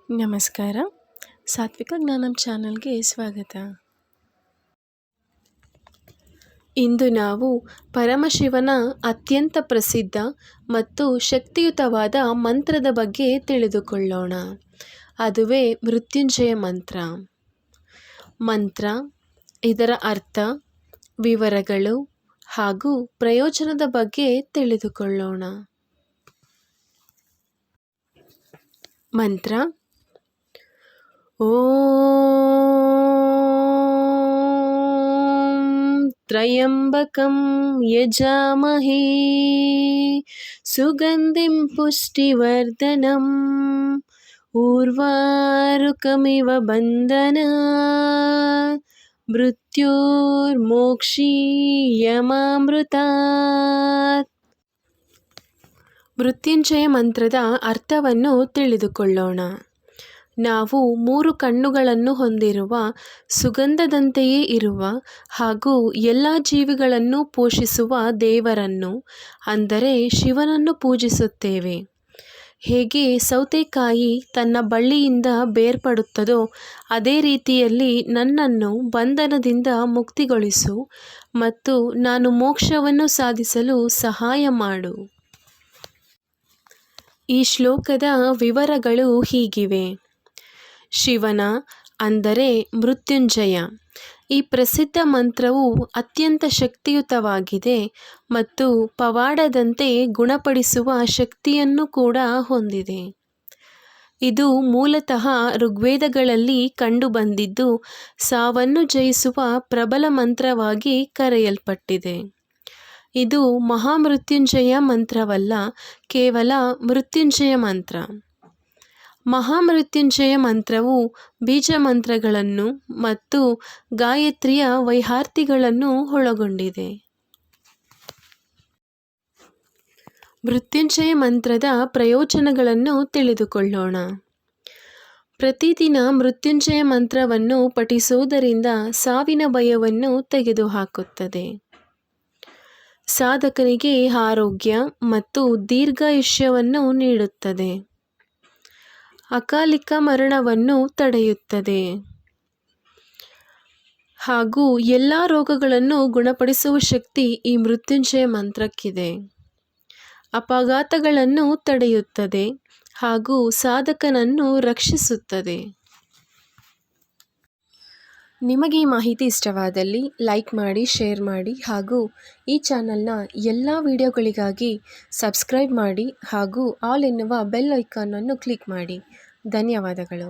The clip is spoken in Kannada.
ನಮಸ್ಕಾರ. ಸಾತ್ವಿಕ ಜ್ಞಾನಂ ಚಾನಲ್ಗೆ ಸ್ವಾಗತ. ಇಂದು ನಾವು ಪರಮಶಿವನ ಅತ್ಯಂತ ಪ್ರಸಿದ್ಧ ಮತ್ತು ಶಕ್ತಿಯುತವಾದ ಮಂತ್ರದ ಬಗ್ಗೆ ತಿಳಿದುಕೊಳ್ಳೋಣ. ಅದುವೇ ಮೃತ್ಯುಂಜಯ ಮಂತ್ರ. ಮಂತ್ರ, ಇದರ ಅರ್ಥ, ವಿವರಗಳು ಹಾಗೂ ಪ್ರಯೋಜನದ ಬಗ್ಗೆ ತಿಳಿದುಕೊಳ್ಳೋಣ. ಮಂತ್ರ: ಓಂ ತ್ರಯಂಬಕಂ ಯಜಾಮಹೇ ಸುಗಂಧಿಂ ಪುಷ್ಟಿವರ್ಧನಂ ಉರ್ವಾರುಕಮಿವ ಬಂಧನಾತ್ ಮೃತ್ಯುರ್ಮೋಕ್ಷೀಯಮಾಮೃತಾತ್. ಮೃತ್ಯುಂಜಯ ಮಂತ್ರದ ಅರ್ಥವನ್ನು ತಿಳಿದುಕೊಳ್ಳೋಣ. ನಾವು 3 ಕಣ್ಣುಗಳನ್ನು ಹೊಂದಿರುವ, ಸುಗಂಧದಂತೆಯೇ ಇರುವ ಹಾಗೂ ಎಲ್ಲ ಜೀವಿಗಳನ್ನು ಪೋಷಿಸುವ ದೇವರನ್ನು, ಅಂದರೆ ಶಿವನನ್ನು ಪೂಜಿಸುತ್ತೇವೆ. ಹೇಗೆ ಸೌತೆಕಾಯಿ ತನ್ನ ಬಳ್ಳಿಯಿಂದ ಬೇರ್ಪಡುತ್ತದೋ ಅದೇ ರೀತಿಯಲ್ಲಿ ನನ್ನನ್ನು ಬಂಧನದಿಂದ ಮುಕ್ತಿಗೊಳಿಸು ಮತ್ತು ನಾನು ಮೋಕ್ಷವನ್ನು ಸಾಧಿಸಲು ಸಹಾಯ ಮಾಡು. ಈ ಶ್ಲೋಕದ ವಿವರಗಳು ಹೀಗಿವೆ. ಶಿವನ, ಅಂದರೆ ಮೃತ್ಯುಂಜಯ, ಈ ಪ್ರಸಿದ್ಧ ಮಂತ್ರವು ಅತ್ಯಂತ ಶಕ್ತಿಯುತವಾಗಿದೆ ಮತ್ತು ಪವಾಡದಂತೆ ಗುಣಪಡಿಸುವ ಶಕ್ತಿಯನ್ನು ಕೂಡ ಹೊಂದಿದೆ. ಇದು ಮೂಲತಃ ಋಗ್ವೇದಗಳಲ್ಲಿ ಕಂಡುಬಂದಿದ್ದು ಸಾವನ್ನು ಜಯಿಸುವ ಪ್ರಬಲ ಮಂತ್ರವಾಗಿ ಕರೆಯಲ್ಪಟ್ಟಿದೆ. ಇದು ಮಹಾಮೃತ್ಯುಂಜಯ ಮಂತ್ರವಲ್ಲ, ಕೇವಲ ಮೃತ್ಯುಂಜಯ ಮಂತ್ರ. ಮಹಾಮೃತ್ಯುಂಜಯ ಮಂತ್ರವು ಬೀಜ ಮಂತ್ರಗಳನ್ನು ಮತ್ತು ಗಾಯತ್ರಿಯ ವೈಹಾರ್ತಿಗಳನ್ನು ಒಳಗೊಂಡಿದೆ. ಮೃತ್ಯುಂಜಯ ಮಂತ್ರದ ಪ್ರಯೋಜನಗಳನ್ನು ತಿಳಿದುಕೊಳ್ಳೋಣ. ಪ್ರತಿದಿನ ಮೃತ್ಯುಂಜಯ ಮಂತ್ರವನ್ನು ಪಠಿಸುವುದರಿಂದ ಸಾವಿನ ಭಯವನ್ನು ತೆಗೆದುಹಾಕುತ್ತದೆ. ಸಾಧಕನಿಗೆ ಆರೋಗ್ಯ ಮತ್ತು ದೀರ್ಘಾಯುಷ್ಯವನ್ನು ನೀಡುತ್ತದೆ. ಅಕಾಲಿಕ ಮರಣವನ್ನು ತಡೆಯುತ್ತದೆ ಹಾಗೂ ಎಲ್ಲ ರೋಗಗಳನ್ನು ಗುಣಪಡಿಸುವ ಶಕ್ತಿ ಈ ಮೃತ್ಯುಂಜಯ ಮಂತ್ರಕ್ಕಿದೆ. ಅಪಘಾತಗಳನ್ನು ತಡೆಯುತ್ತದೆ ಹಾಗೂ ಸಾಧಕನನ್ನು ರಕ್ಷಿಸುತ್ತದೆ. ನಿಮಗೆ ಈ ಮಾಹಿತಿ ಇಷ್ಟವಾದಲ್ಲಿ ಲೈಕ್ ಮಾಡಿ, ಶೇರ್ ಮಾಡಿ ಹಾಗೂ ಈ ಚಾನಲ್ನ ಎಲ್ಲ ವಿಡಿಯೋಗಳಿಗಾಗಿ ಸಬ್ಸ್ಕ್ರೈಬ್ ಮಾಡಿ ಹಾಗೂ ಆಲ್ ಎನ್ನುವ ಬೆಲ್ ಐಕಾನನ್ನು ಕ್ಲಿಕ್ ಮಾಡಿ. ಧನ್ಯವಾದಗಳು.